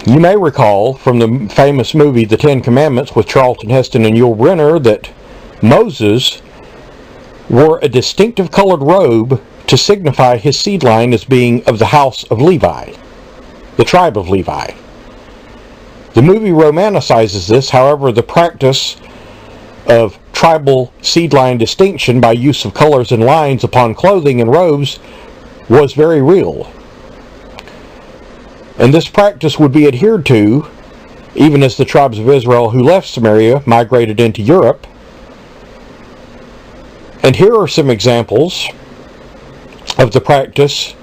You may recall from the famous movie The Ten Commandments with Charlton Heston and Yul Brynner that Moses wore a distinctive colored robe to signify his seed line as being of the house of Levi, the tribe of Levi. The movie romanticizes this, however, the practice of tribal seed line distinction by use of colors and lines upon clothing and robes was very real. And this practice would be adhered to even as the tribes of Israel who left Samaria migrated into Europe. And here are some examples of the practice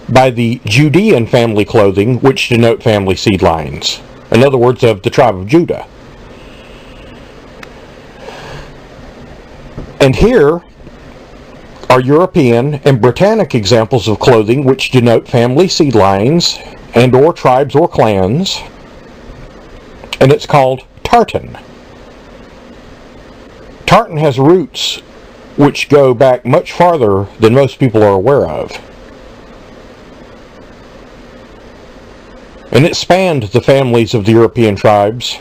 by the Judean family clothing, which denote family seed lines. In other words, of the tribe of Judah. And here are European and Britannic examples of clothing which denote family seed lines and or tribes or clans, and it's called tartan. Tartan has roots which go back much farther than most people are aware of. And it spanned the families of the European tribes,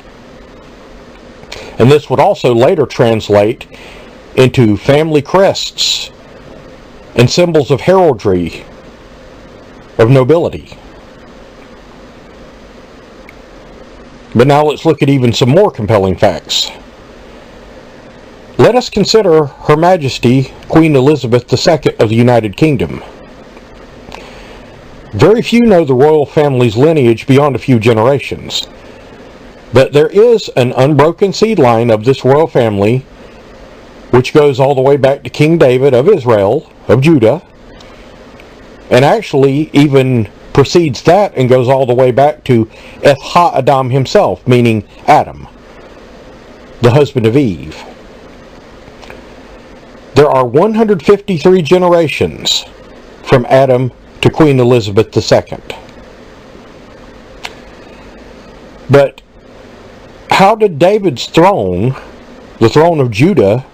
and this would also later translate into family crests and symbols of heraldry of nobility. But now let's look at even some more compelling facts. Let us consider Her Majesty Queen Elizabeth II of the United Kingdom. Very few know the royal family's lineage beyond a few generations, but there is an unbroken seed line of this royal family which goes all the way back to King David of Israel, of Judah, and actually even precedes that and goes all the way back to Ha-Adam himself, meaning Adam, the husband of Eve. There are 153 generations from Adam to Queen Elizabeth II. But how did David's throne, the throne of Judah,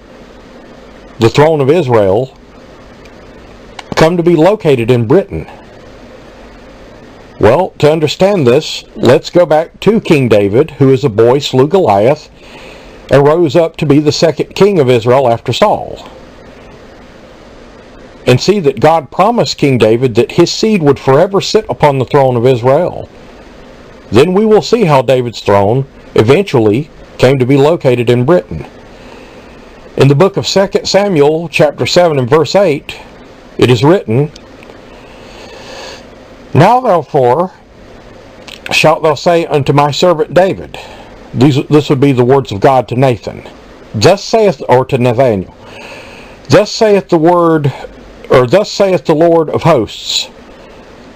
the throne of Israel, come to be located in Britain? Well, to understand this, let's go back to King David, who as a boy slew Goliath and rose up to be the second king of Israel after Saul. And see that God promised King David that his seed would forever sit upon the throne of Israel. Then we will see how David's throne eventually came to be located in Britain. In the book of 2 Samuel, chapter 7 and verse 8, it is written, "Now therefore shalt thou say unto my servant David," this would be the words of God to Nathan, to Nathaniel, "Thus saith the Lord of hosts,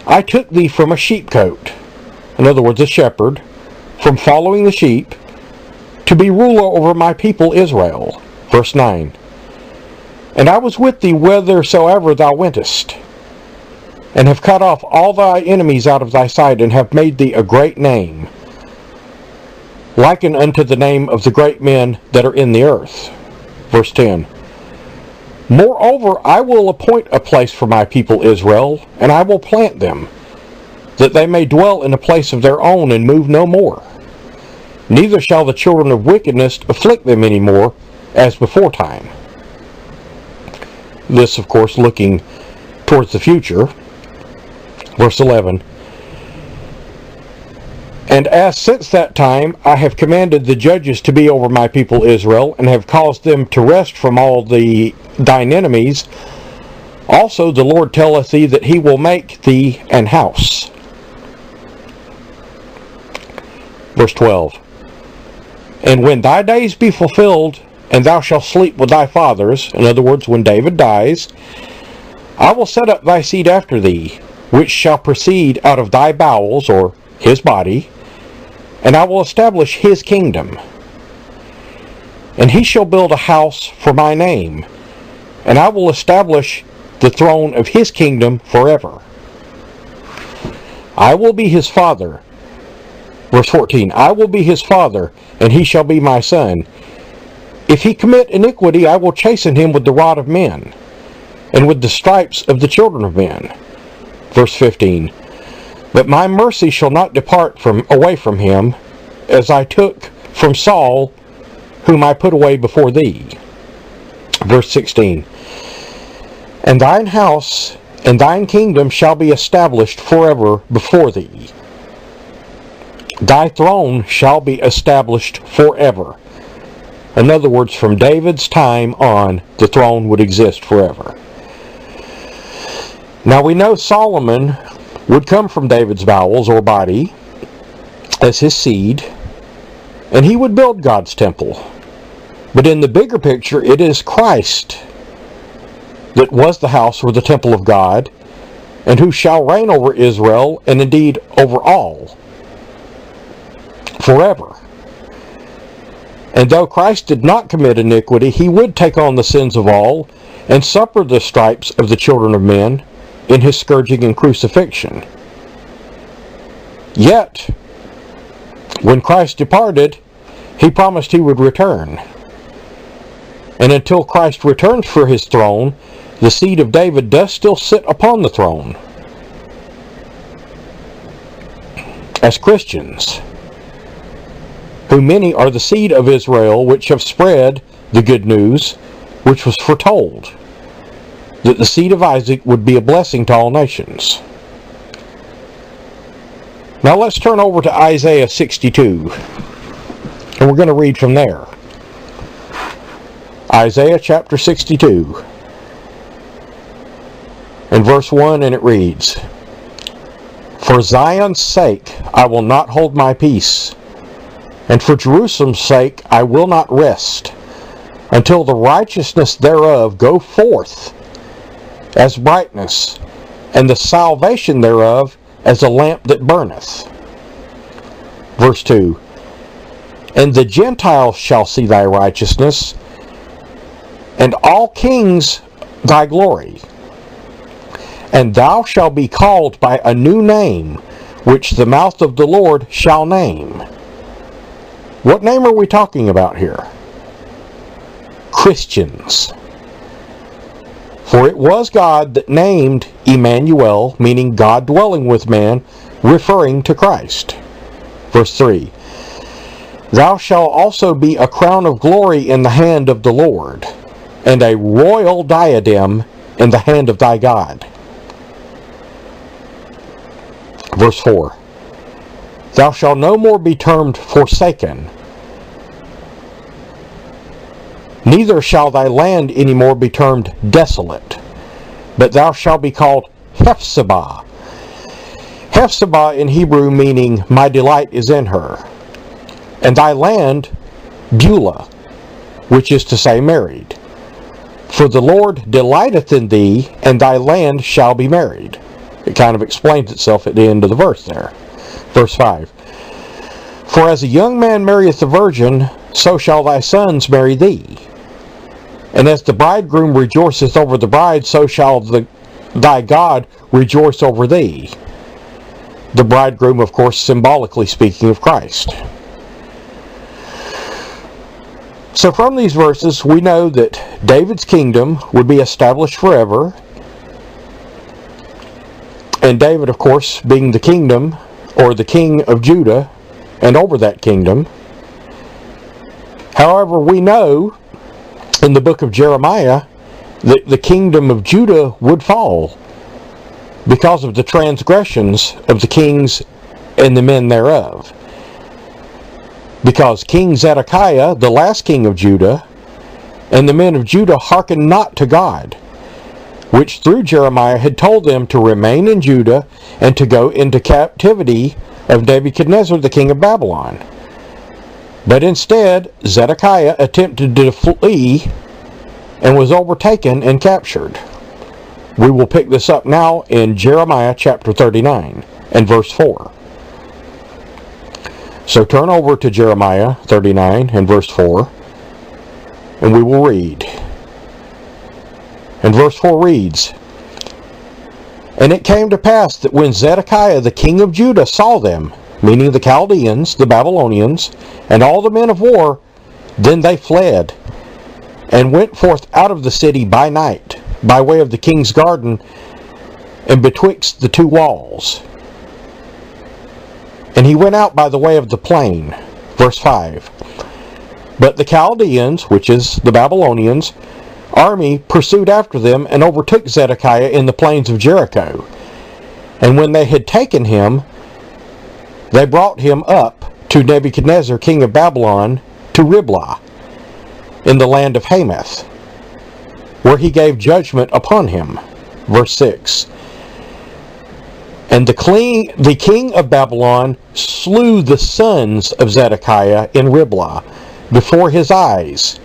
I took thee from a sheepcote," in other words, a shepherd, "from following the sheep, to be ruler over my people Israel." Verse 9, "And I was with thee whithersoever thou wentest, and have cut off all thy enemies out of thy sight, and have made thee a great name, likened unto the name of the great men that are in the earth." Verse 10, "Moreover, I will appoint a place for my people Israel, and I will plant them, that they may dwell in a place of their own, and move no more. Neither shall the children of wickedness afflict them any more, as before time." This, of course, looking towards the future. Verse 11, "And as since that time I have commanded the judges to be over my people Israel, and have caused them to rest from all thine enemies, also the Lord telleth thee that he will make thee an house." Verse 12, "And when thy days be fulfilled, and thou shalt sleep with thy fathers," in other words, when David dies, "I will set up thy seed after thee, which shall proceed out of thy bowels," or his body, "and I will establish his kingdom. And he shall build a house for my name, and I will establish the throne of his kingdom forever. I will be his father." Verse 14, "I will be his father, and he shall be my son. If he commit iniquity, I will chasten him with the rod of men, and with the stripes of the children of men." Verse 15, But my mercy shall not depart away from him, as I took from Saul, whom I put away before thee. Verse 16. And thine house and thine kingdom shall be established forever before thee. Thy throne shall be established forever. In other words, from David's time on, the throne would exist forever. Now we know Solomon would come from David's bowels or body as his seed, and he would build God's temple. But in the bigger picture, it is Christ that was the house or the temple of God, and who shall reign over Israel, and indeed over all, forever. And though Christ did not commit iniquity, he would take on the sins of all, and suffer the stripes of the children of men in his scourging and crucifixion. Yet, when Christ departed, he promised he would return. And until Christ returns for his throne, the seed of David does still sit upon the throne. As Christians, who many are the seed of Israel, which have spread the good news, which was foretold, that the seed of Isaac would be a blessing to all nations. Now let's turn over to Isaiah 62, and we're going to read from there. Isaiah chapter 62, and verse 1, and it reads, For Zion's sake I will not hold my peace, and for Jerusalem's sake I will not rest, until the righteousness thereof go forth as brightness, and the salvation thereof as a lamp that burneth. Verse 2, And the Gentiles shall see thy righteousness, and all kings thy glory. And thou shalt be called by a new name, which the mouth of the Lord shall name. What name are we talking about here? Christians. For it was God that named Emmanuel, meaning God dwelling with man, referring to Christ. Verse 3, Thou shalt also be a crown of glory in the hand of the Lord, and a royal diadem in the hand of thy God. Verse 4, Thou shalt no more be termed forsaken, neither shall thy land any more be termed desolate, but thou shalt be called Hephzibah. Hephzibah in Hebrew meaning, my delight is in her. And thy land, Beulah, which is to say married. For the Lord delighteth in thee, and thy land shall be married. It kind of explains itself at the end of the verse there. Verse 5, For as a young man marrieth a virgin, so shall thy sons marry thee. And as the bridegroom rejoiceth over the bride, so shall thy God rejoice over thee. The bridegroom, of course, symbolically speaking of Christ. So from these verses, we know that David's kingdom would be established forever. And David, of course, being the kingdom, or the king of Judah, and over that kingdom. However, we know in the book of Jeremiah that the kingdom of Judah would fall because of the transgressions of the kings and the men thereof. Because King Zedekiah, the last king of Judah, and the men of Judah hearkened not to God, which through Jeremiah had told them to remain in Judah and to go into captivity of Nebuchadnezzar, the king of Babylon. But instead, Zedekiah attempted to flee and was overtaken and captured. We will pick this up now in Jeremiah chapter 39 and verse 4. So turn over to Jeremiah 39 and verse 4, and we will read. And verse 4 reads, And it came to pass that when Zedekiah the king of Judah saw them, meaning the Chaldeans, the Babylonians, and all the men of war, then they fled, and went forth out of the city by night, by way of the king's garden, and betwixt the two walls. And he went out by the way of the plain. Verse 5. But the Chaldeans, which is the Babylonians, army pursued after them and overtook Zedekiah in the plains of Jericho. And when they had taken him, they brought him up to Nebuchadnezzar, king of Babylon, to Riblah, in the land of Hamath, where he gave judgment upon him. Verse 6. And the king of Babylon slew the sons of Zedekiah in Riblah before his eyes.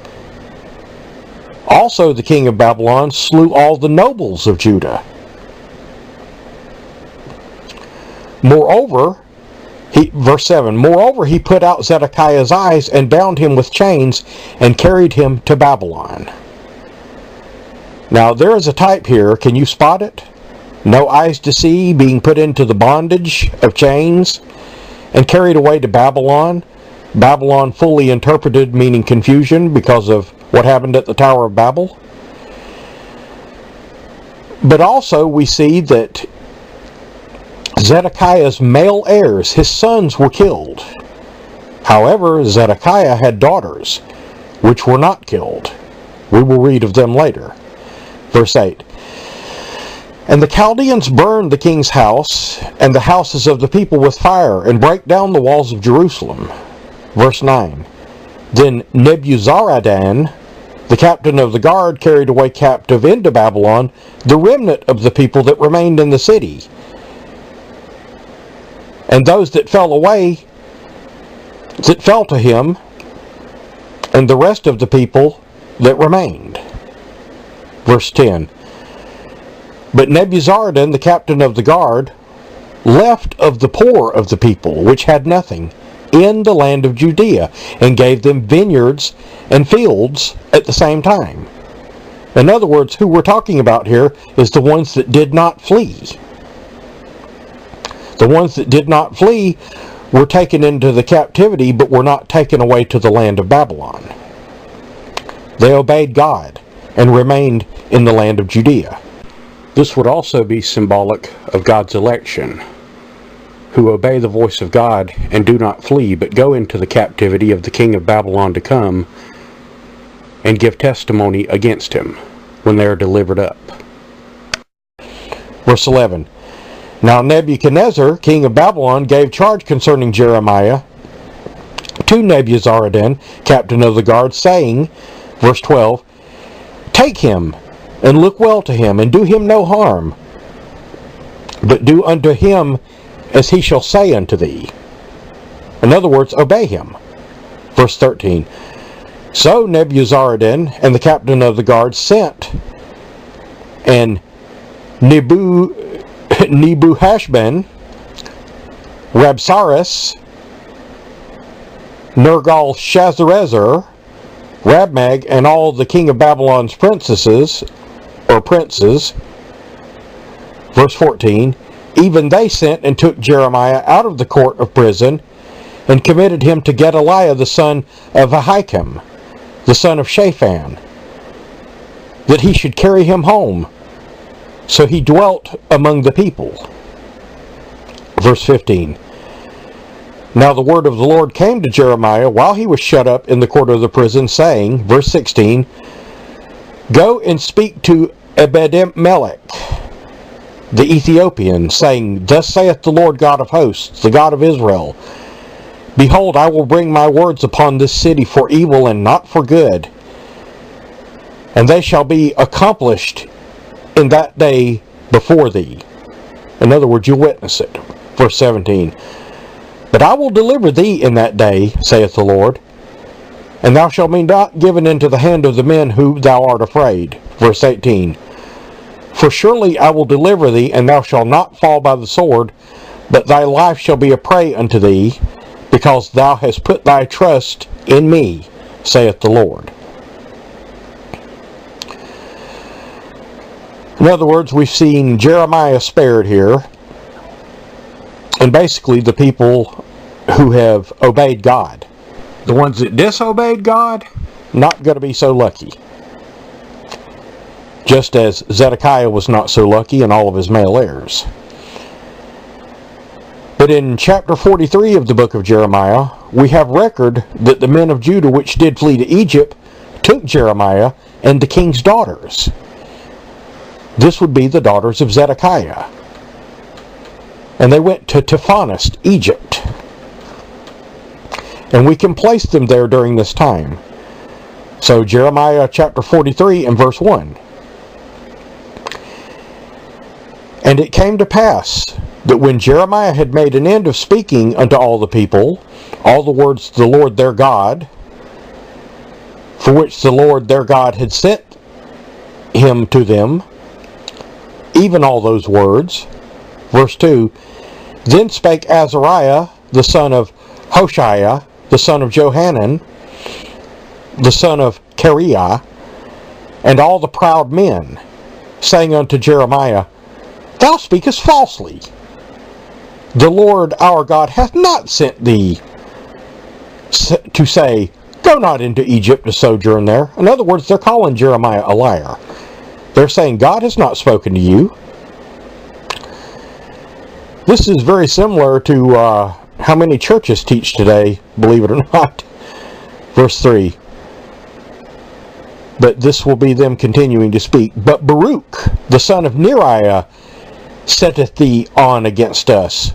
Also the king of Babylon slew all the nobles of Judah. Moreover, verse 7, moreover he put out Zedekiah's eyes and bound him with chains and carried him to Babylon. Now there is a type here. Can you spot it? No eyes to see, being put into the bondage of chains and carried away to Babylon. Babylon fully interpreted, meaning confusion because of what happened at the Tower of Babel. But also we see that Zedekiah's male heirs, his sons, were killed. However, Zedekiah had daughters, which were not killed. We will read of them later. Verse 8. And the Chaldeans burned the king's house and the houses of the people with fire, and brake down the walls of Jerusalem. Verse 9. Then Nebuzaradan, the captain of the guard, carried away captive into Babylon the remnant of the people that remained in the city, and those that fell away, that fell to him, and the rest of the people that remained. Verse 10. But Nebuzaradan, the captain of the guard, left of the poor of the people, which had nothing, in the land of Judea, and gave them vineyards and fields at the same time. In other words, who we're talking about here is the ones that did not flee. The ones that did not flee were taken into the captivity, but were not taken away to the land of Babylon. They obeyed God and remained in the land of Judea. This would also be symbolic of God's election, who obey the voice of God and do not flee, but go into the captivity of the king of Babylon to come and give testimony against him when they are delivered up. Verse 11. Now Nebuchadnezzar, king of Babylon, gave charge concerning Jeremiah to Nebuzaradan, captain of the guard, saying, verse 12, Take him, and look well to him, and do him no harm, but do unto him as he shall say unto thee. In other words, obey him. Verse 13. So Nebuzaradan and the captain of the guard sent, and Nebuchadnezzar, Rabsaris, Nergal-Shazarezer, Rabmag, and all the king of Babylon's princes. Verse 14. Even they sent and took Jeremiah out of the court of prison, and committed him to Gedaliah the son of Ahikam, the son of Shaphan, that he should carry him home. So he dwelt among the people. Verse 15. Now the word of the Lord came to Jeremiah while he was shut up in the court of the prison, saying, verse 16, Go and speak to Ebed-melech, the Ethiopian, saying, Thus saith the Lord God of hosts, the God of Israel, Behold, I will bring my words upon this city for evil and not for good, and they shall be accomplished in that day before thee. In other words, you'll witness it. Verse 17. But I will deliver thee in that day, saith the Lord, and thou shalt be not given into the hand of the men who thou art afraid. Verse 18. For surely I will deliver thee, and thou shalt not fall by the sword, but thy life shall be a prey unto thee, because thou hast put thy trust in me, saith the Lord. In other words, we've seen Jeremiah spared here, and basically the people who have obeyed God. The ones that disobeyed God, not going to be so lucky. Just as Zedekiah was not so lucky and all of his male heirs. But in chapter 43 of the book of Jeremiah, we have record that the men of Judah which did flee to Egypt took Jeremiah and the king's daughters. This would be the daughters of Zedekiah. And they went to Taphanes, Egypt. And we can place them there during this time. So Jeremiah chapter 43 and verse 1. And it came to pass that when Jeremiah had made an end of speaking unto all the people, all the words of the Lord their God, for which the Lord their God had sent him to them, even all those words. Verse 2, Then spake Azariah, the son of Hoshaiah, the son of Johanan, the son of Kareah, and all the proud men, saying unto Jeremiah, Thou speakest falsely. The Lord our God hath not sent thee to say, Go not into Egypt to sojourn there. In other words, they're calling Jeremiah a liar. They're saying, God has not spoken to you. This is very similar to how many churches teach today, believe it or not. Verse 3. But this will be them continuing to speak. But Baruch, the son of Neriah, setteth thee on against us,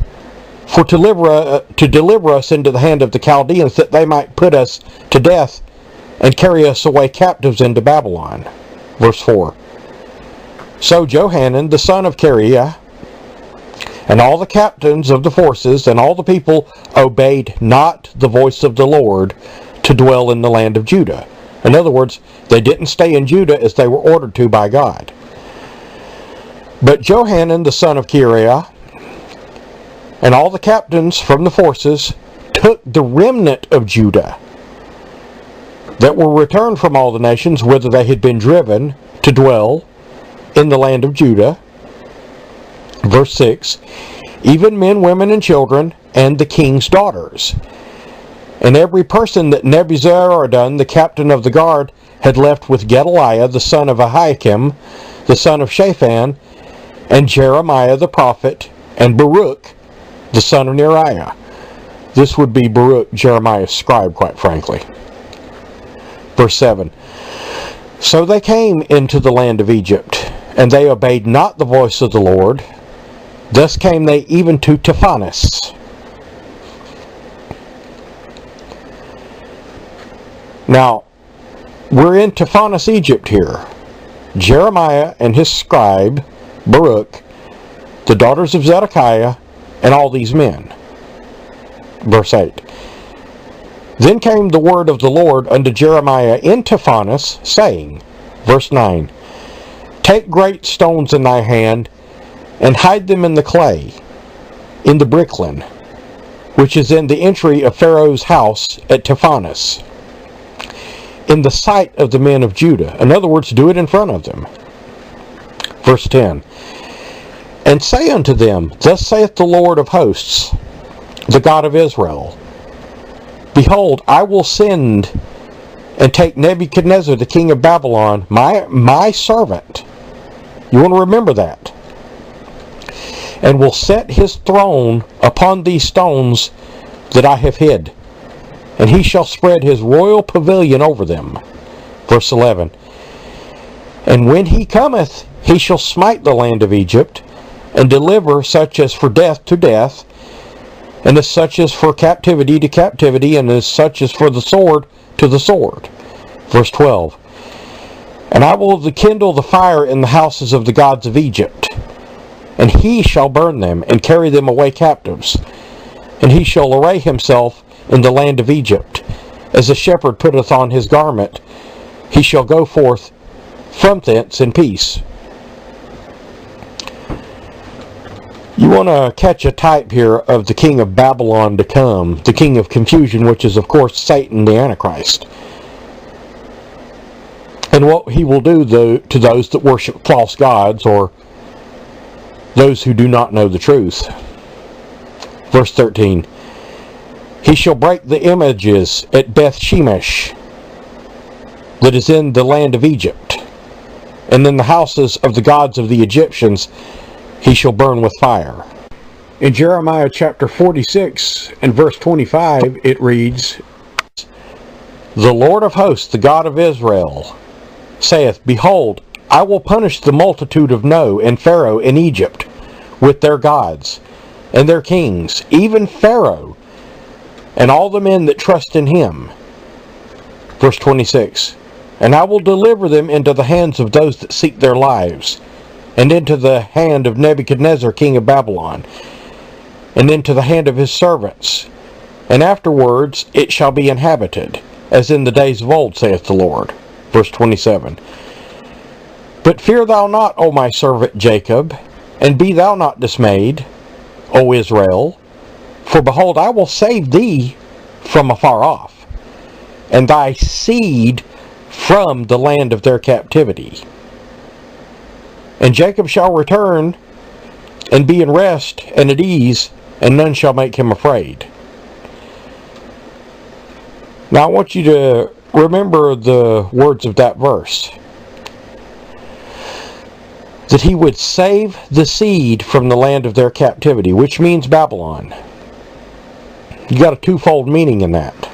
for to deliver us into the hand of the Chaldeans, that they might put us to death and carry us away captives into Babylon. Verse 4. So Johanan, the son of Kareah, and all the captains of the forces, and all the people obeyed not the voice of the Lord to dwell in the land of Judah. In other words, they didn't stay in Judah as they were ordered to by God. But Johanan, the son of Kareah, and all the captains from the forces took the remnant of Judah that were returned from all the nations whither they had been driven to dwell in the land of Judah. Verse 6, even men, women, and children, and the king's daughters. And every person that Nebuzaradan, the captain of the guard, had left with Gedaliah, the son of Ahikam, the son of Shaphan, and Jeremiah the prophet, and Baruch, the son of Neriah. This would be Baruch, Jeremiah's scribe, quite frankly. Verse 7, So they came into the land of Egypt, and they obeyed not the voice of the Lord. Thus came they even to Taphanes. Now, we're in Taphanes, Egypt here. Jeremiah and his scribe, Baruch, the daughters of Zedekiah, and all these men. Verse 8. Then came the word of the Lord unto Jeremiah in Taphanes, saying, verse 9, Take great stones in thy hand, and hide them in the clay, in the bricklin, which is in the entry of Pharaoh's house at Taphanes, in the sight of the men of Judah. In other words, do it in front of them. Verse 10, And say unto them, Thus saith the Lord of hosts, the God of Israel, Behold, I will send and take Nebuchadnezzar, the king of Babylon, my servant. You want to remember that. And will set his throne upon these stones that I have hid, and he shall spread his royal pavilion over them. Verse 11, And when he cometh, he shall smite the land of Egypt, and deliver such as for death to death, and as such as for captivity to captivity, and as such as for the sword to the sword. Verse 12, And I will kindle the fire in the houses of the gods of Egypt, and he shall burn them, and carry them away captives. And he shall array himself in the land of Egypt, as a shepherd putteth on his garment. He shall go forth from thence in peace. You want to catch a type here of the king of Babylon to come, the king of confusion, which is, of course, Satan, the Antichrist. And what he will do to those that worship false gods, or those who do not know the truth. Verse 13, He shall break the images at Beth Shemesh, that is in the land of Egypt, and in the houses of the gods of the Egyptians he shall burn with fire. In Jeremiah chapter 46 and verse 25, it reads, "The Lord of hosts, the God of Israel, saith, Behold, I will punish the multitude of No and Pharaoh in Egypt with their gods and their kings, even Pharaoh and all the men that trust in him." Verse 26, "And I will deliver them into the hands of those that seek their lives, and into the hand of Nebuchadnezzar king of Babylon, and into the hand of his servants. And afterwards it shall be inhabited, as in the days of old, saith the Lord." Verse 27, "But fear thou not, O my servant Jacob, and be thou not dismayed, O Israel, for behold, I will save thee from afar off, and thy seed from the land of their captivity. And Jacob shall return, and be in rest and at ease, and none shall make him afraid." Now I want you to remember the words of that verse. That he would save the seed from the land of their captivity, which means Babylon. You got a twofold meaning in that.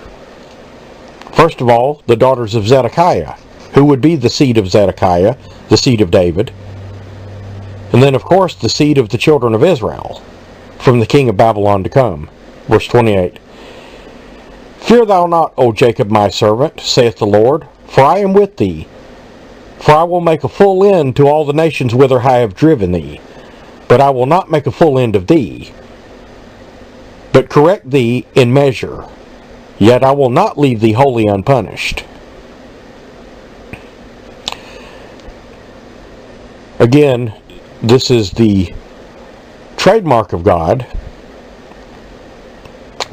First of all, the daughters of Zedekiah, who would be the seed of Zedekiah, the seed of David. And then, of course, the seed of the children of Israel, from the king of Babylon to come. Verse 28. "Fear thou not, O Jacob my servant, saith the Lord, for I am with thee. For I will make a full end to all the nations whither I have driven thee. But I will not make a full end of thee, but correct thee in measure. Yet I will not leave thee wholly unpunished." Again, this is the trademark of God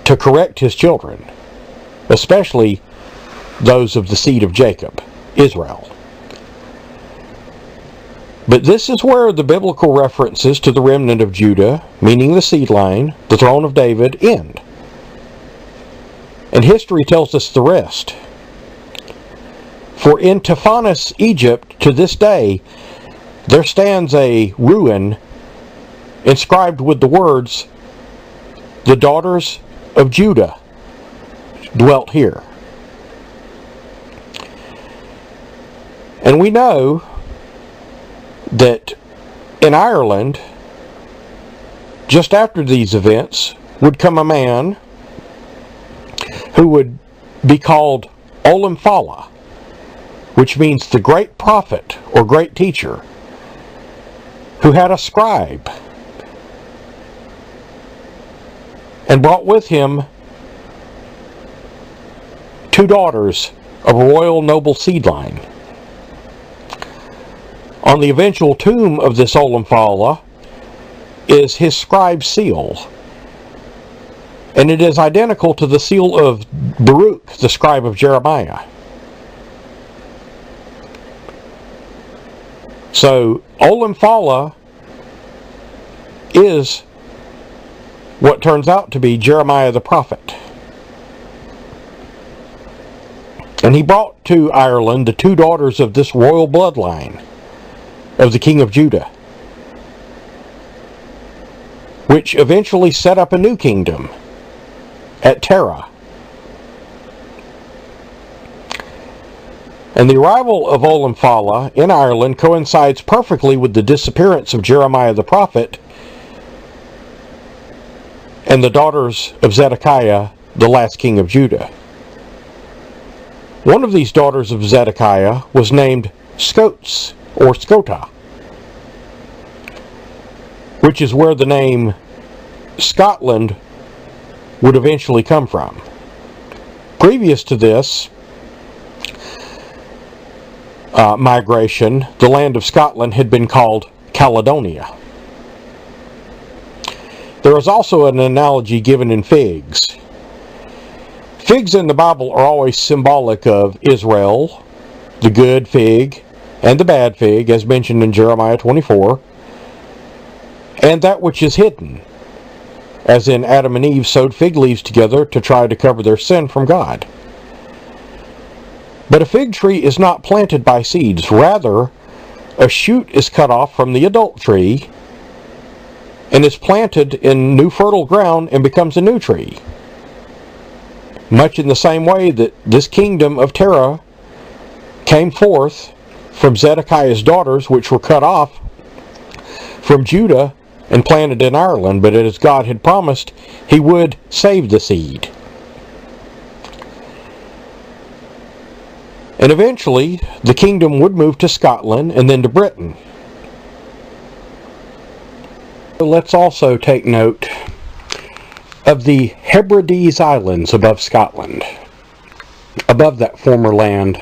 to correct his children, especially those of the seed of Jacob, Israel. But this is where the biblical references to the remnant of Judah, meaning the seed line, the throne of David, end. And history tells us the rest. For in Taphanes, Egypt, to this day, there stands a ruin inscribed with the words, "The daughters of Judah dwelt here." And we know that in Ireland, just after these events, would come a man who would be called Olam Fala, which means the great prophet or great teacher, who had a scribe and brought with him two daughters of a royal noble seed line. On the eventual tomb of this Olam Fala is his scribe's seal, and it is identical to the seal of Baruch, the scribe of Jeremiah. So Olam Fala is what turns out to be Jeremiah the prophet. And he brought to Ireland the two daughters of this royal bloodline of the king of Judah, which eventually set up a new kingdom at Terah. And the arrival of Olam Fala in Ireland coincides perfectly with the disappearance of Jeremiah the prophet and the daughters of Zedekiah, the last king of Judah. One of these daughters of Zedekiah was named Sukkoth, or Sukkoth, which is where the name Scotland would eventually come from. Previous to this migration, the land of Scotland had been called Caledonia. There is also an analogy given in figs. Figs in the Bible are always symbolic of Israel, the good fig, and the bad fig, as mentioned in Jeremiah 24, and that which is hidden, as in Adam and Eve sewed fig leaves together to try to cover their sin from God. But a fig tree is not planted by seeds. Rather, a shoot is cut off from the adult tree and is planted in new fertile ground and becomes a new tree. Much in the same way that this kingdom of Terah came forth from Zedekiah's daughters, which were cut off from Judah and planted in Ireland, but as God had promised, he would save the seed. And eventually, the kingdom would move to Scotland and then to Britain. Let's also take note of the Hebrides Islands above Scotland, above that former land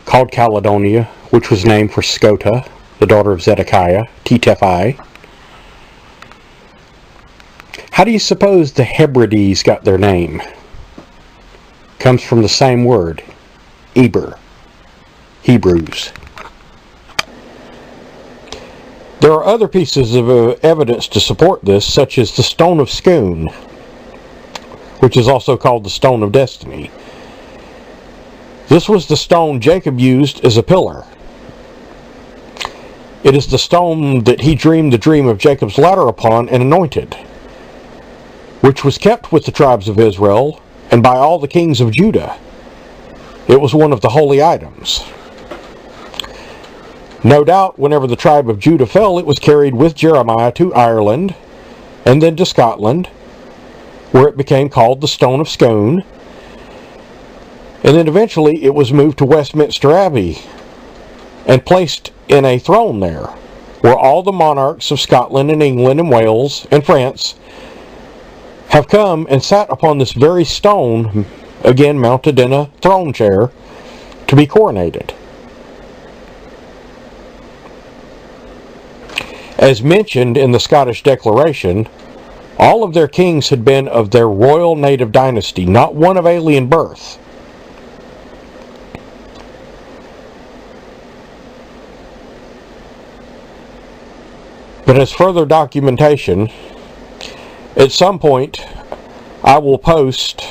called Caledonia, which was named for Sukkoth, the daughter of Zedekiah, Tephi. How do you suppose the Hebrides got their name? Comes from the same word, Eber, Hebrews. There are other pieces of evidence to support this, such as the Stone of Scone, which is also called the Stone of Destiny. This was the stone Jacob used as a pillar. It is the stone that he dreamed the dream of Jacob's ladder upon and anointed, which was kept with the tribes of Israel and by all the kings of Judah. It was one of the holy items. No doubt, whenever the tribe of Judah fell, it was carried with Jeremiah to Ireland, and then to Scotland, where it became called the Stone of Scone. And then eventually it was moved to Westminster Abbey, and placed in a throne there, where all the monarchs of Scotland and England and Wales and France have come and sat upon this very stone, again mounted in a throne chair, to be coronated. As mentioned in the Scottish Declaration, all of their kings had been of their royal native dynasty, not one of alien birth. But as further documentation, at some point I will post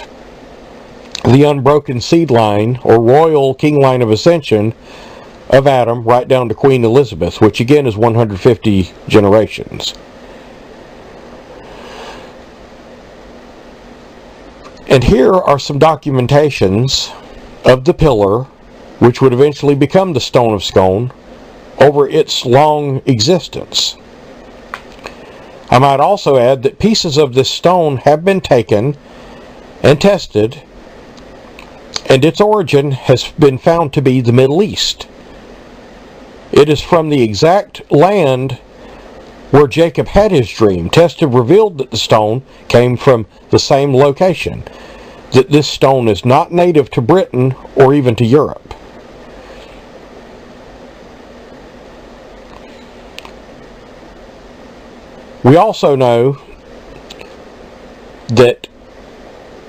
the unbroken seed line or royal king line of ascension of Adam right down to Queen Elizabeth, which again is 150 generations. And here are some documentations of the pillar, which would eventually become the Stone of Scone, over its long existence. I might also add that pieces of this stone have been taken and tested, and its origin has been found to be the Middle East. It is from the exact land where Jacob had his dream. Tests have revealed that the stone came from the same location, that this stone is not native to Britain or even to Europe. We also know that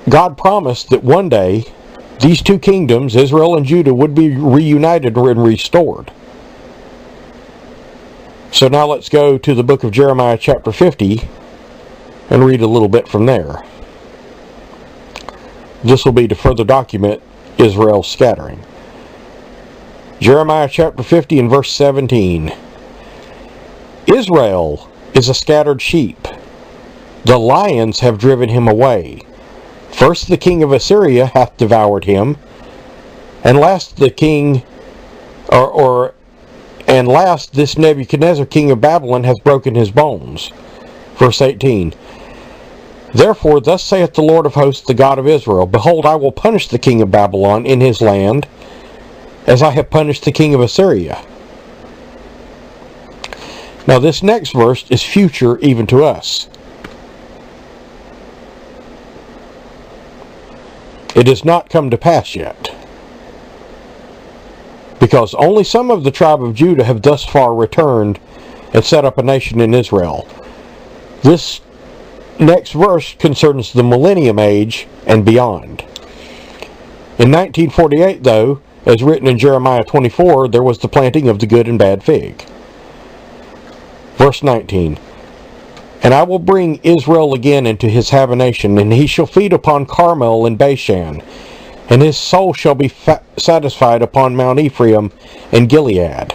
God promised that one day these two kingdoms, Israel and Judah, would be reunited and restored. So now let's go to the book of Jeremiah chapter 50 and read a little bit from there. This will be to further document Israel's scattering. Jeremiah chapter 50 and verse 17. Israel is a scattered sheep. The lions have driven him away. First the king of Assyria hath devoured him, and last the king, and last this Nebuchadnezzar king of Babylon hath broken his bones. Verse 18. Therefore thus saith the Lord of hosts, the God of Israel, Behold, I will punish the king of Babylon in his land, as I have punished the king of Assyria. Now this next verse is future even to us. It has not come to pass yet, because only some of the tribe of Judah have thus far returned and set up a nation in Israel. This next verse concerns the millennium age and beyond. In 1948, though, as written in Jeremiah 24, there was the planting of the good and bad fig. Verse 19. And I will bring Israel again into his habitation, and he shall feed upon Carmel and Bashan, and his soul shall be satisfied upon Mount Ephraim and Gilead.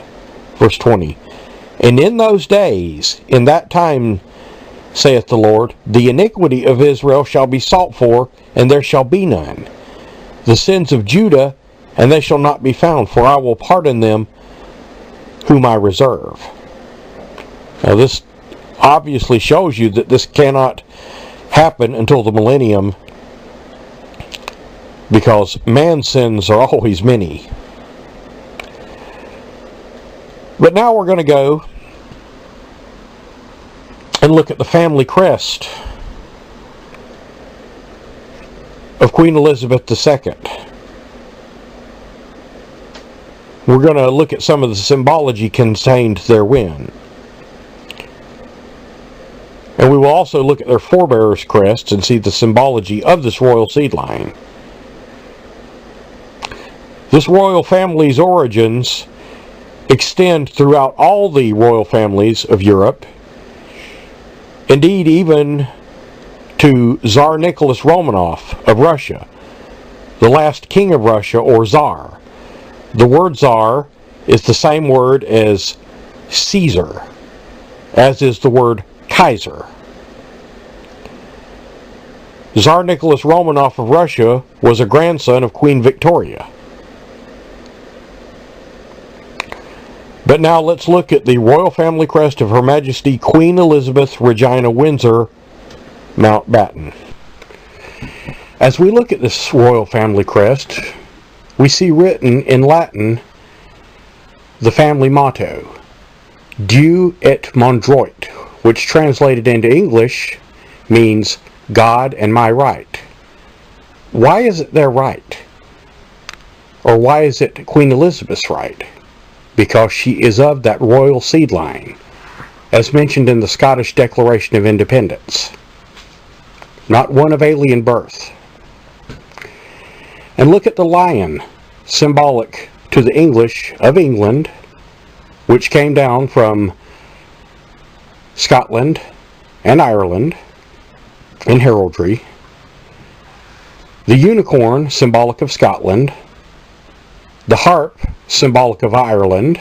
Verse 20. And in those days, in that time, saith the Lord, the iniquity of Israel shall be sought for, and there shall be none. The sins of Judah, and they shall not be found, for I will pardon them whom I reserve. Now this obviously shows you that this cannot happen until the millennium, because man's sins are always many. But now we're going to go and look at the family crest of Queen Elizabeth II. We're going to look at some of the symbology contained therein. And we will also look at their forebearers' crests and see the symbology of this royal seed line. This royal family's origins extend throughout all the royal families of Europe. Indeed, even to Tsar Nicholas Romanov of Russia, the last king of Russia, or Tsar. The word Tsar is the same word as Caesar, as is the word Kaiser. Tsar Nicholas Romanov of Russia was a grandson of Queen Victoria. But now let's look at the royal family crest of Her Majesty Queen Elizabeth Regina Windsor, Mountbatten. As we look at this royal family crest, we see written in Latin the family motto, Dieu et mon droit, which translated into English means God and my right. Why is it their right? Or why is it Queen Elizabeth's right? Because she is of that royal seed line, as mentioned in the Scottish Declaration of Independence. Not one of alien birth. And look at the lion, symbolic to the English of England, which came down from Scotland and Ireland in heraldry. The unicorn, symbolic of Scotland. The harp, symbolic of Ireland,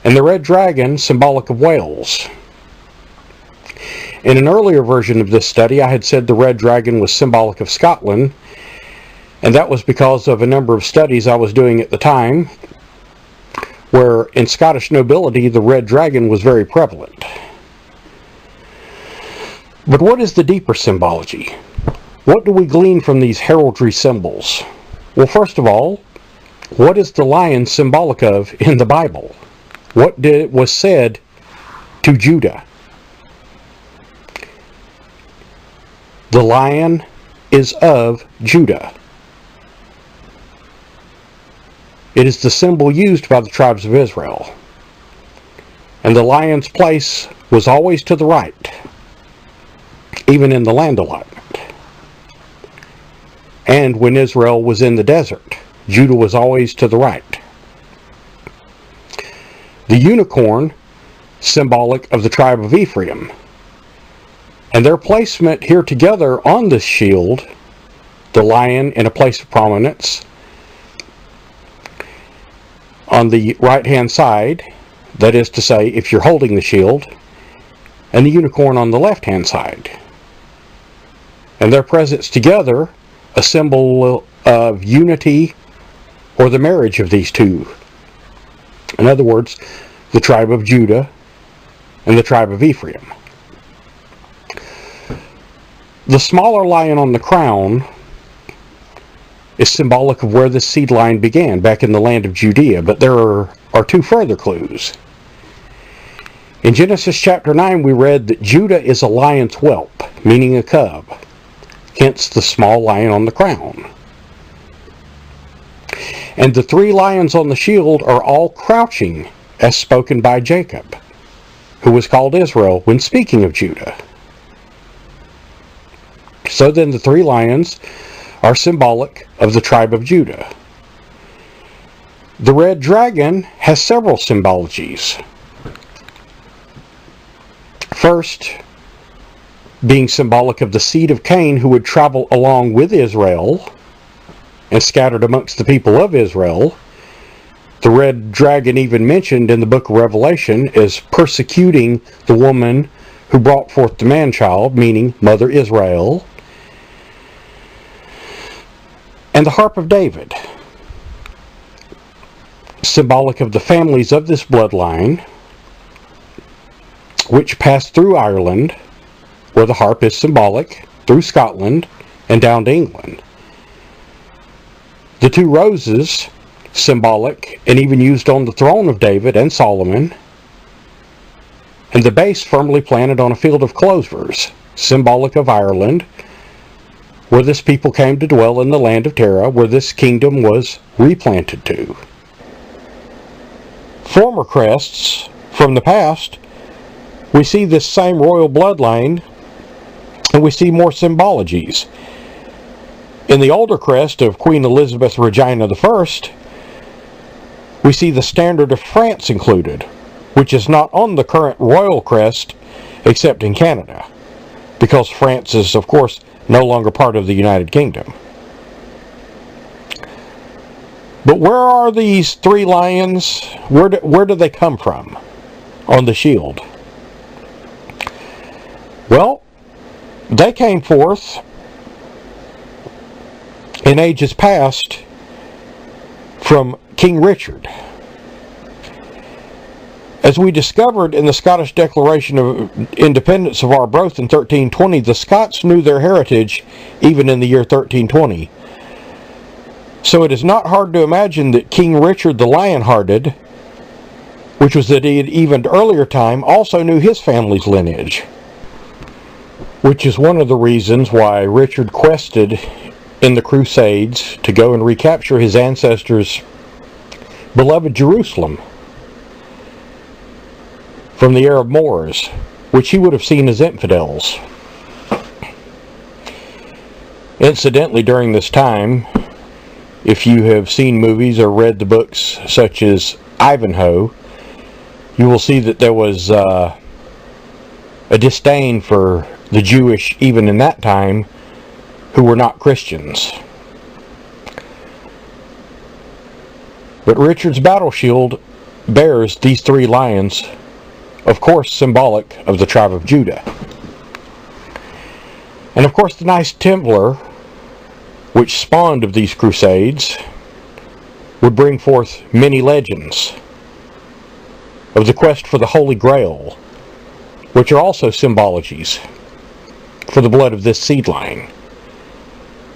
and the red dragon, symbolic of Wales. In an earlier version of this study, I had said the red dragon was symbolic of Scotland, and that was because of a number of studies I was doing at the time, where in Scottish nobility the red dragon was very prevalent. But what is the deeper symbology? What do we glean from these heraldry symbols? Well, first of all, what is the lion symbolic of in the Bible? What was said to Judah? The lion is of Judah. It is the symbol used by the tribes of Israel. And the lion's place was always to the right, even in the land allotment. And when Israel was in the desert, Judah was always to the right. The unicorn, symbolic of the tribe of Ephraim. And their placement here together on this shield, the lion in a place of prominence, on the right-hand side, that is to say, if you're holding the shield, and the unicorn on the left-hand side. And their presence together, a symbol of unity or the marriage of these two. In other words, the tribe of Judah and the tribe of Ephraim. The smaller lion on the crown is symbolic of where this seed line began, back in the land of Judea, but there are two further clues. In Genesis chapter 9 we read that Judah is a lion's whelp, meaning a cub, hence the small lion on the crown. And the three lions on the shield are all crouching, as spoken by Jacob, who was called Israel when speaking of Judah. So then the three lions are symbolic of the tribe of Judah. The red dragon has several symbologies. First, being symbolic of the seed of Cain who would travel along with Israel and scattered amongst the people of Israel, The red dragon even mentioned in the book of Revelation is persecuting the woman who brought forth the man-child, meaning Mother Israel. And the harp of David, symbolic of the families of this bloodline, which passed through Ireland, where the harp is symbolic, through Scotland, and down to England. The two roses, symbolic and even used on the throne of David and Solomon, and the base firmly planted on a field of clovers, symbolic of Ireland, where this people came to dwell in the land of Terra, where this kingdom was replanted to. Former crests from the past, we see this same royal bloodline, and we see more symbologies. In the older crest of Queen Elizabeth Regina I, we see the standard of France included, which is not on the current royal crest except in Canada, because France is, of course, no longer part of the United Kingdom. But where are these three lions? Where do they come from on the shield? Well, they came forth in ages past from King Richard. As we discovered in the Scottish Declaration of Independence of Arbroath in 1320, the Scots knew their heritage even in the year 1320. So it is not hard to imagine that King Richard the Lion-Hearted, which was at an even earlier time, also knew his family's lineage, which is one of the reasons why Richard quested in the Crusades to go and recapture his ancestors' beloved Jerusalem from the Arab Moors, which he would have seen as infidels. Incidentally, during this time, if you have seen movies or read the books such as Ivanhoe, you will see that there was a disdain for the Jewish, even in that time, who were not Christians. But Richard's battle shield bears these three lions, of course symbolic of the tribe of Judah. And of course the Knights Templar, which spawned of these crusades, would bring forth many legends of the quest for the Holy Grail, which are also symbologies for the blood of this seed line.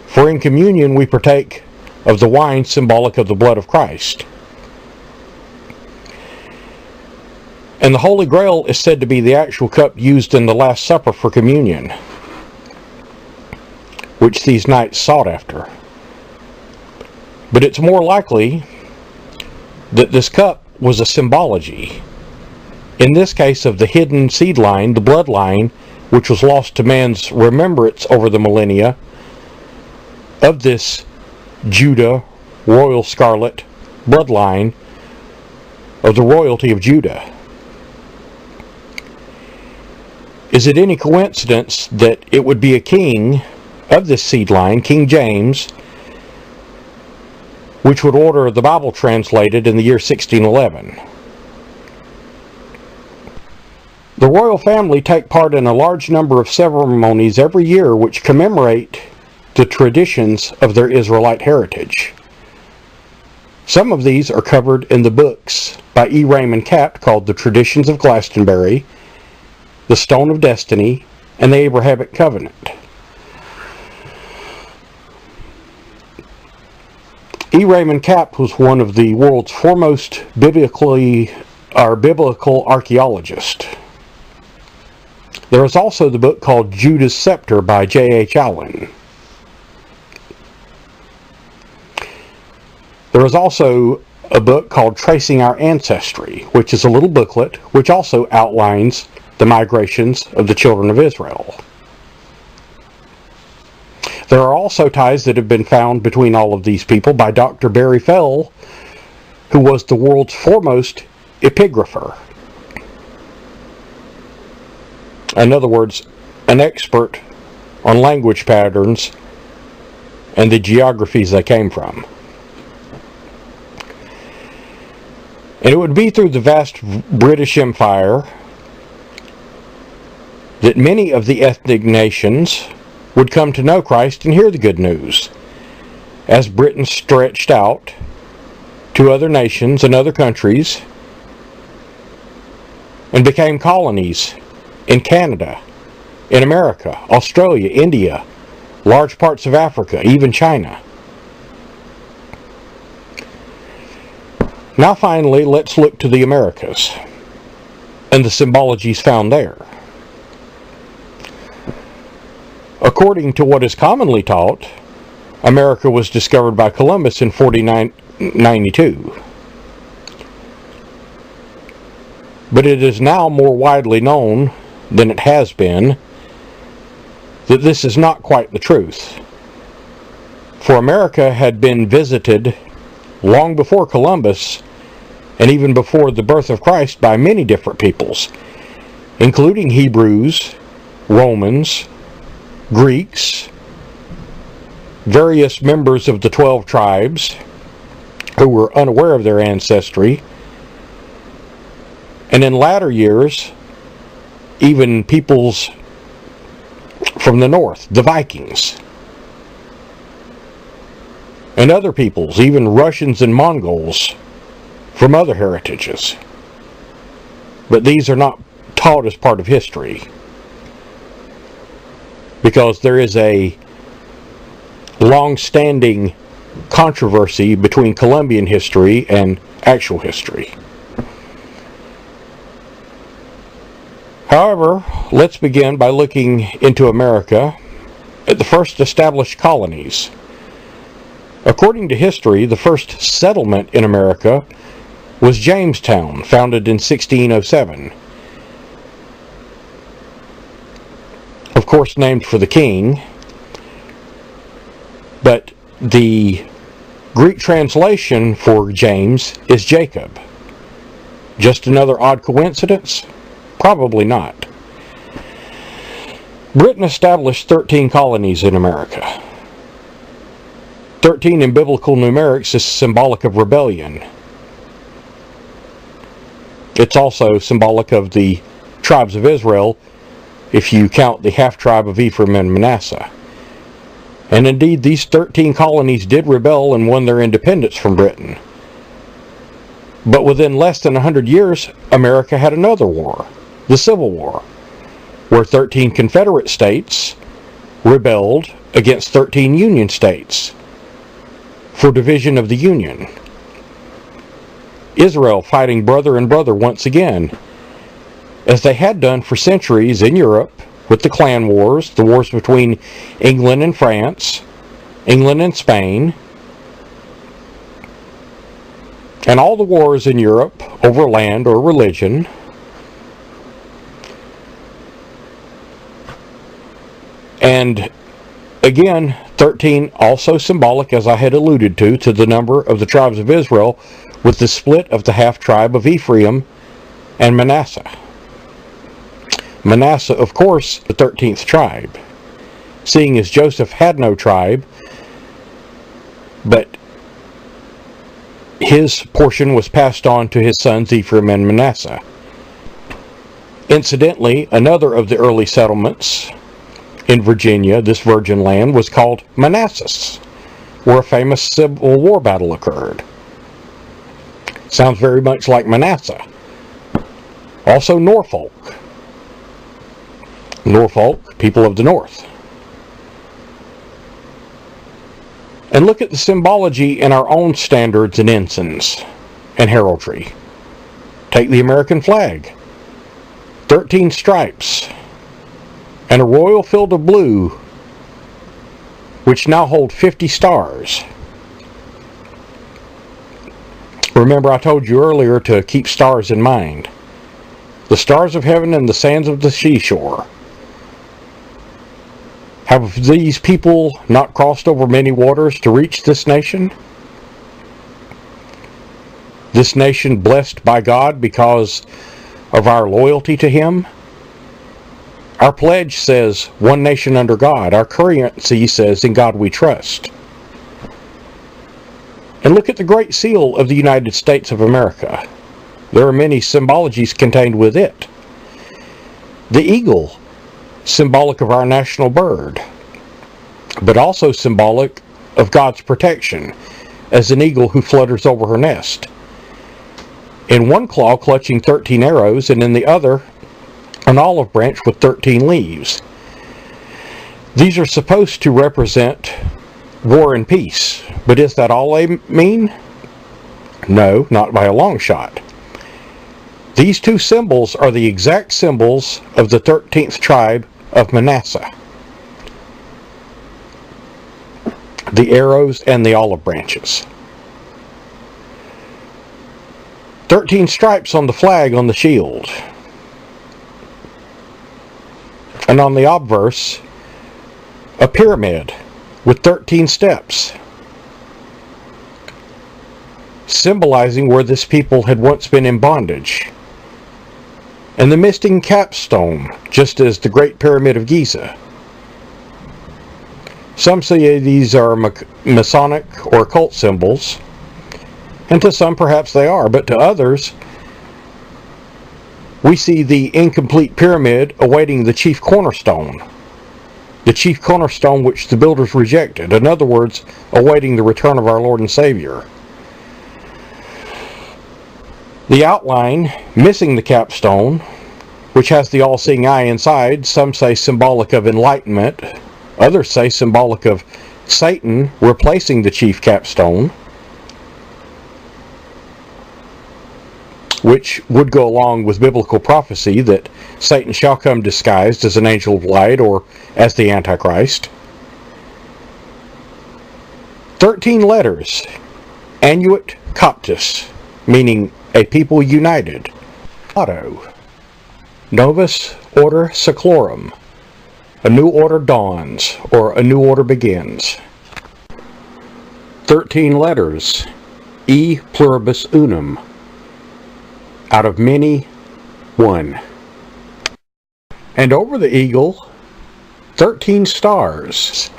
For in communion we partake of the wine symbolic of the blood of Christ. And the Holy Grail is said to be the actual cup used in the Last Supper for communion, which these knights sought after. But it's more likely that this cup was a symbology, in this case of the hidden seed line, the bloodline, which was lost to man's remembrance over the millennia, of this Judah royal scarlet bloodline of the royalty of Judah. Is it any coincidence that it would be a king of this seed line, King James, which would order the Bible translated in the year 1611? The royal family take part in a large number of ceremonies every year which commemorate the traditions of their Israelite heritage. Some of these are covered in the books by E. Raymond Capt called The Traditions of Glastonbury, The Stone of Destiny, and the Abrahamic Covenant. E. Raymond Capt was one of the world's foremost biblical archaeologists. There is also the book called Judah's Scepter by J.H. Allen. There is also a book called Tracing Our Ancestry, which is a little booklet which also outlines the migrations of the children of Israel. There are also ties that have been found between all of these people by Dr. Barry Fell, who was the world's foremost epigrapher. In other words, an expert on language patterns and the geographies they came from. And it would be through the vast British Empire that many of the ethnic nations would come to know Christ and hear the good news, as Britain stretched out to other nations and other countries and became colonies in Canada, in America, Australia, India, large parts of Africa, even China. Now finally, let's look to the Americas and the symbologies found there. According to what is commonly taught, America was discovered by Columbus in 1492. But it is now more widely known than it has been that this is not quite the truth. For America had been visited long before Columbus and even before the birth of Christ by many different peoples, including Hebrews, Romans, Greeks, various members of the 12 tribes who were unaware of their ancestry, and in latter years, even peoples from the north, the Vikings, and other peoples, even Russians and Mongols from other heritages. But these are not taught as part of history, because there is a long-standing controversy between Columbian history and actual history. However, let's begin by looking into America at the first established colonies. According to history, the first settlement in America was Jamestown, founded in 1607. Of course, named for the king, but the Greek translation for James is Jacob. Just another odd coincidence? Probably not. Britain established 13 colonies in America. 13 in biblical numerics is symbolic of rebellion. It's also symbolic of the tribes of Israel, if you count the half-tribe of Ephraim and Manasseh. And indeed, these 13 colonies did rebel and won their independence from Britain. But within less than 100 years, America had another war, the Civil War, where 13 Confederate states rebelled against 13 Union states for division of the Union. Israel fighting brother and brother once again, as they had done for centuries in Europe with the clan wars, the wars between England and France, England and Spain, and all the wars in Europe over land or religion. And again, 13 also symbolic, as I had alluded to the number of the tribes of Israel, with the split of the half-tribe of Ephraim and Manasseh. Manasseh, of course, the 13th tribe, seeing as Joseph had no tribe, but his portion was passed on to his sons Ephraim and Manasseh. Incidentally, another of the early settlements in Virginia, this virgin land, was called Manassas, where a famous Civil War battle occurred. Sounds very much like Manasseh. Also Norfolk. Norfolk, people of the North. And look at the symbology in our own standards and ensigns and heraldry. Take the American flag. 13 stripes and a royal field of blue, which now hold 50 stars. Remember, I told you earlier to keep stars in mind. The stars of heaven and the sands of the seashore. Have these people not crossed over many waters to reach this nation? This nation blessed by God because of our loyalty to Him? Our pledge says, one nation under God. Our currency says, in God we trust. And look at the Great Seal of the United States of America. There are many symbologies contained with it. The eagle, symbolic of our national bird, but also symbolic of God's protection, as an eagle who flutters over her nest. In one claw clutching 13 arrows, and in the other an olive branch with 13 leaves. These are supposed to represent war and peace, but is that all they mean? No, not by a long shot. These two symbols are the exact symbols of the 13th tribe of Manasseh. The arrows and the olive branches. 13 stripes on the flag on the shield. And on the obverse, a pyramid with 13 steps, symbolizing where this people had once been in bondage. And the missing capstone, just as the Great Pyramid of Giza. Some say these are Masonic or occult symbols, and to some perhaps they are, but to others we see the incomplete pyramid awaiting the chief cornerstone. The chief cornerstone which the builders rejected. In other words, awaiting the return of our Lord and Savior. The outline, missing the capstone, which has the all-seeing eye inside, some say symbolic of enlightenment, others say symbolic of Satan replacing the chief capstone, which would go along with biblical prophecy that Satan shall come disguised as an angel of light or as the Antichrist. 13 letters, Annuit Coptis, meaning a people united. Motto, Novus Order Seclorum, a new order dawns, or a new order begins. 13 letters, E Pluribus Unum, out of many, one. And over the eagle, 13 stars,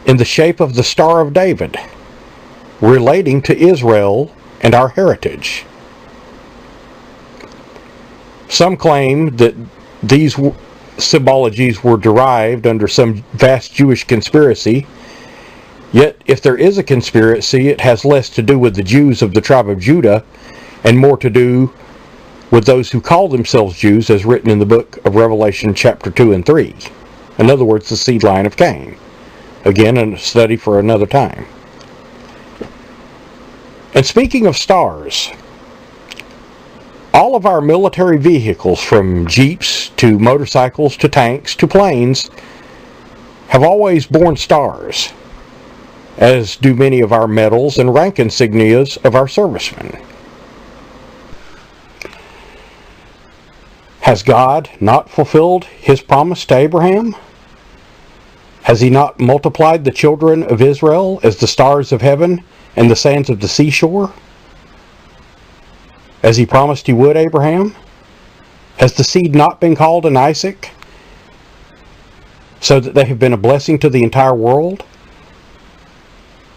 in the shape of the Star of David, relating to Israel and our heritage. Some claim that these symbologies were derived under some vast Jewish conspiracy, yet if there is a conspiracy, it has less to do with the Jews of the tribe of Judah and more to do with those who call themselves Jews, as written in the book of Revelation chapter 2 and 3. In other words, the seed line of Cain. Again, a study for another time. And speaking of stars, all of our military vehicles, from jeeps to motorcycles to tanks to planes, have always borne stars, as do many of our medals and rank insignias of our servicemen. Has God not fulfilled his promise to Abraham? Has he not multiplied the children of Israel as the stars of heaven and the sands of the seashore, as he promised he would, Abraham? Has the seed not been called an Isaac, so that they have been a blessing to the entire world?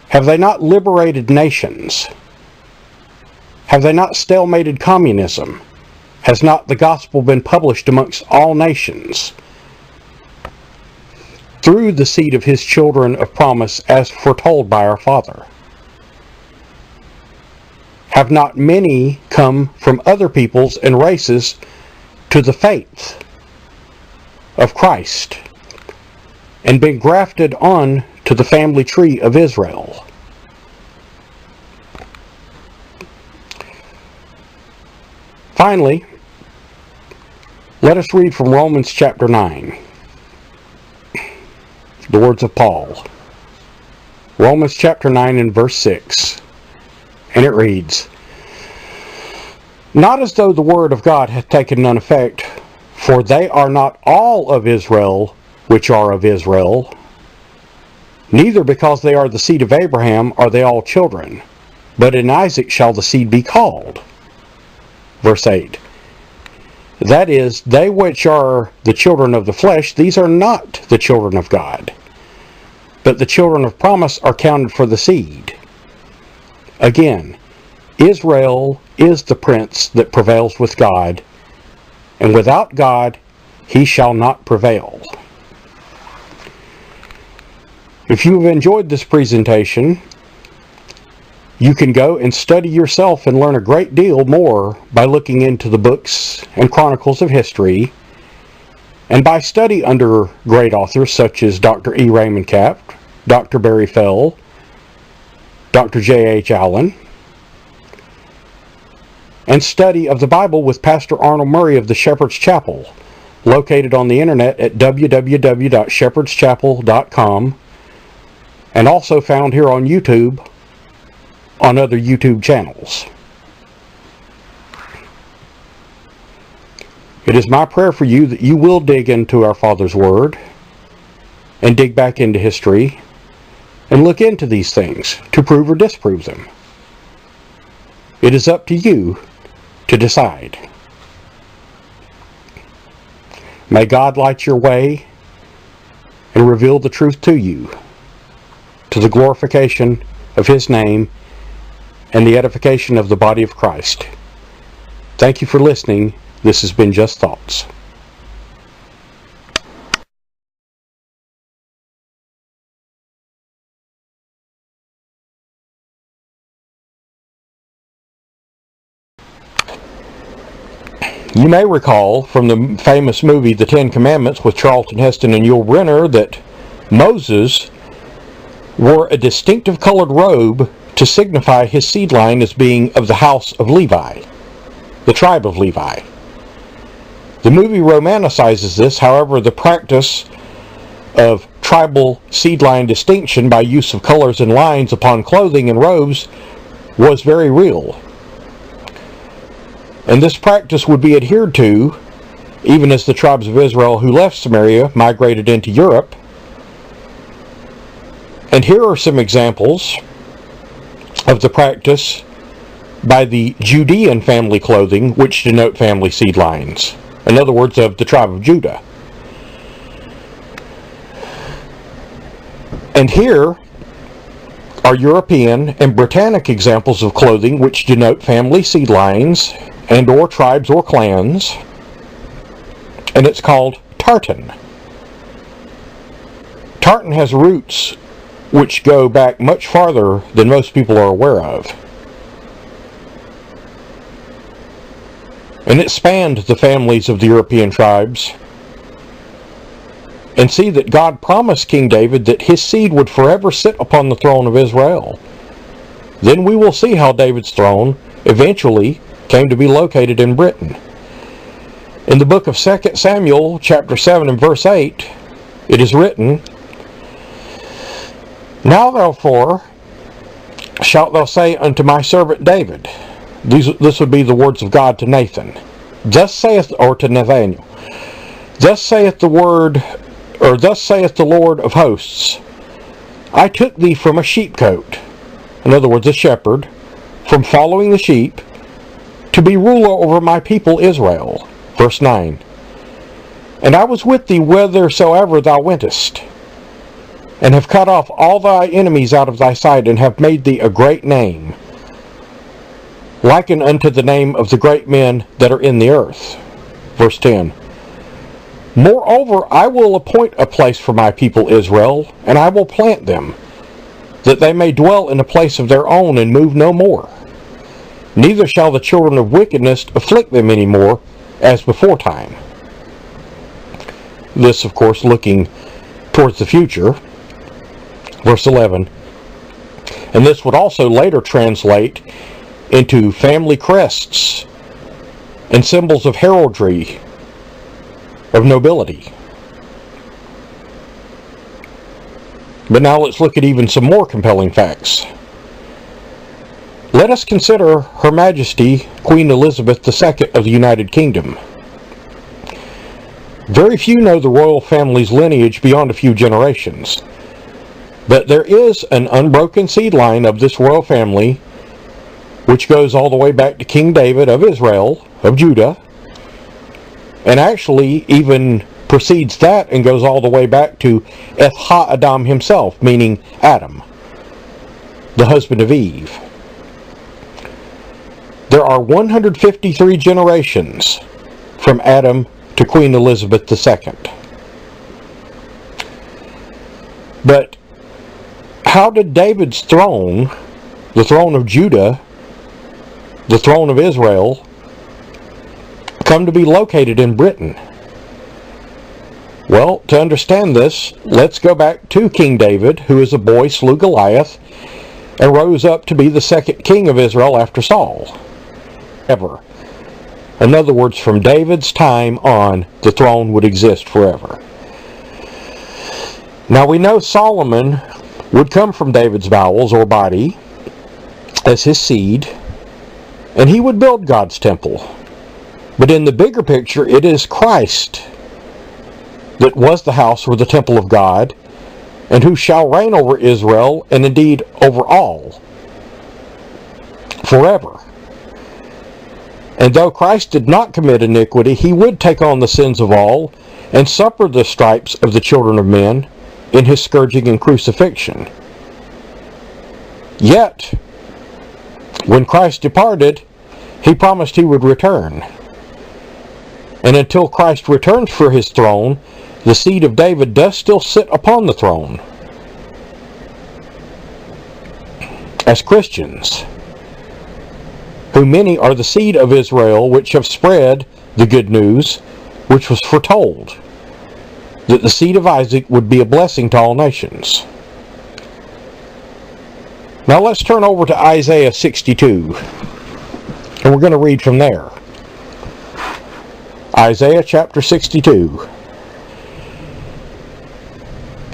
Have they not liberated nations? Have they not stalemated communism? Has not the gospel been published amongst all nations through the seed of his children of promise, as foretold by our Father? Have not many come from other peoples and races to the faith of Christ and been grafted on to the family tree of Israel? Finally, let us read from Romans chapter 9, the words of Paul. Romans chapter 9 and verse 6. And it reads, Not as though the word of God hath taken none effect, for they are not all of Israel which are of Israel, neither because they are the seed of Abraham are they all children, but in Isaac shall the seed be called. Verse 8. That is, they which are the children of the flesh, these are not the children of God, but the children of promise are counted for the seed. Again, Israel is the prince that prevails with God, and without God he shall not prevail. If you have enjoyed this presentation, you can go and study yourself and learn a great deal more by looking into the books and chronicles of history, and by study under great authors such as Dr. E. Raymond Capt, Dr. Barry Fell, Dr. J. H. Allen, and study of the Bible with Pastor Arnold Murray of the Shepherd's Chapel, located on the internet at www.shepherdschapel.com, and also found here on YouTube on other YouTube channels. It is my prayer for you that you will dig into our Father's Word and dig back into history and look into these things to prove or disprove them. It is up to you to decide. May God light your way and reveal the truth to you, to the glorification of His name and the edification of the body of Christ. Thank you for listening. This has been Just Thoughts. You may recall from the famous movie The Ten Commandments with Charlton Heston and Yul Brynner that Moses wore a distinctive colored robe to signify his seed line as being of the house of Levi, the tribe of Levi. The movie romanticizes this, however, the practice of tribal seed line distinction by use of colors and lines upon clothing and robes was very real. And this practice would be adhered to even as the tribes of Israel who left Samaria migrated into Europe. And here are some examples of the practice by the Judean family clothing, which denote family seed lines. In other words, of the tribe of Judah. And here are European and Britannic examples of clothing which denote family seed lines and or tribes or clans. And it's called tartan. Tartan has roots which go back much farther than most people are aware of. And it spanned the families of the European tribes. And see that God promised King David that his seed would forever sit upon the throne of Israel. Then we will see how David's throne eventually came to be located in Britain. In the book of 2 Samuel, chapter 7 and verse 8, it is written, Now therefore shalt thou say unto my servant David, this would be the words of God to Nathan, to Nathaniel, thus saith the Lord of hosts, I took thee from a sheepcote, in other words, a shepherd, from following the sheep, to be ruler over my people Israel. Verse 9. And I was with thee whithersoever thou wentest, and have cut off all thy enemies out of thy sight, and have made thee a great name, likened unto the name of the great men that are in the earth. Verse 10. Moreover, I will appoint a place for my people Israel, and I will plant them, that they may dwell in a place of their own, and move no more. Neither shall the children of wickedness afflict them any more, as before time. This, of course, looking towards the future. Verse 11. And this would also later translate into family crests and symbols of heraldry, of nobility. But now let's look at even some more compelling facts. Let us consider Her Majesty Queen Elizabeth II of the United Kingdom. Very few know the royal family's lineage beyond a few generations, but there is an unbroken seed line of this royal family which goes all the way back to King David of Israel, of Judah, and actually even precedes that and goes all the way back to Adam himself, meaning Adam, the husband of Eve. There are 153 generations from Adam to Queen Elizabeth II. But how did David's throne, the throne of Judah, the throne of Israel, come to be located in Britain? Well, to understand this, let's go back to King David, who as a boy slew Goliath and rose up to be the second king of Israel after Saul. Ever. In other words, from David's time on, the throne would exist forever. Now we know Solomon would come from David's bowels or body as his seed, and he would build God's temple. But in the bigger picture, it is Christ that was the house or the temple of God, and who shall reign over Israel, and indeed over all, forever. And though Christ did not commit iniquity, he would take on the sins of all, and suffer the stripes of the children of men in his scourging and crucifixion. Yet, when Christ departed, he promised he would return. And until Christ returns for his throne, the seed of David does still sit upon the throne. As Christians, who many are the seed of Israel, which have spread the good news, which was foretold, that the seed of Isaac would be a blessing to all nations. Now let's turn over to Isaiah 62, and we're going to read from there. Isaiah chapter 62.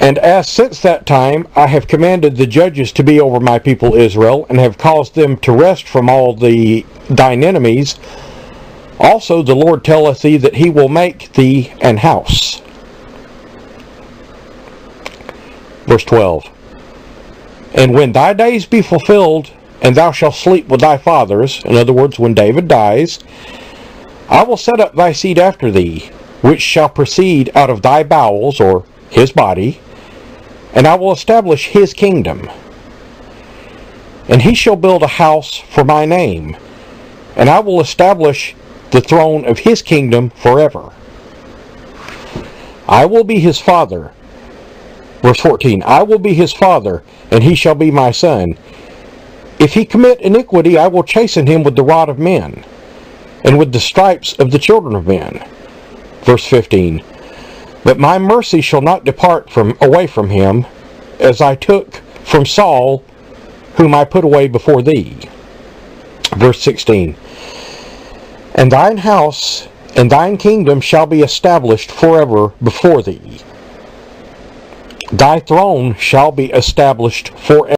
And as since that time I have commanded the judges to be over my people Israel, and have caused them to rest from all thine enemies, also the Lord telleth thee that he will make thee an house. Verse 12. And when thy days be fulfilled, and thou shalt sleep with thy fathers, in other words, when David dies, I will set up thy seed after thee, which shall proceed out of thy bowels, or his body, and I will establish his kingdom. And he shall build a house for my name, and I will establish the throne of his kingdom forever. I will be his father. Verse 14, I will be his father, and he shall be my son. If he commit iniquity, I will chasten him with the rod of men, and with the stripes of the children of men. Verse 15, but my mercy shall not depart away from him, as I took from Saul, whom I put away before thee. Verse 16, and thine house and thine kingdom shall be established forever before thee. Thy throne shall be established forever.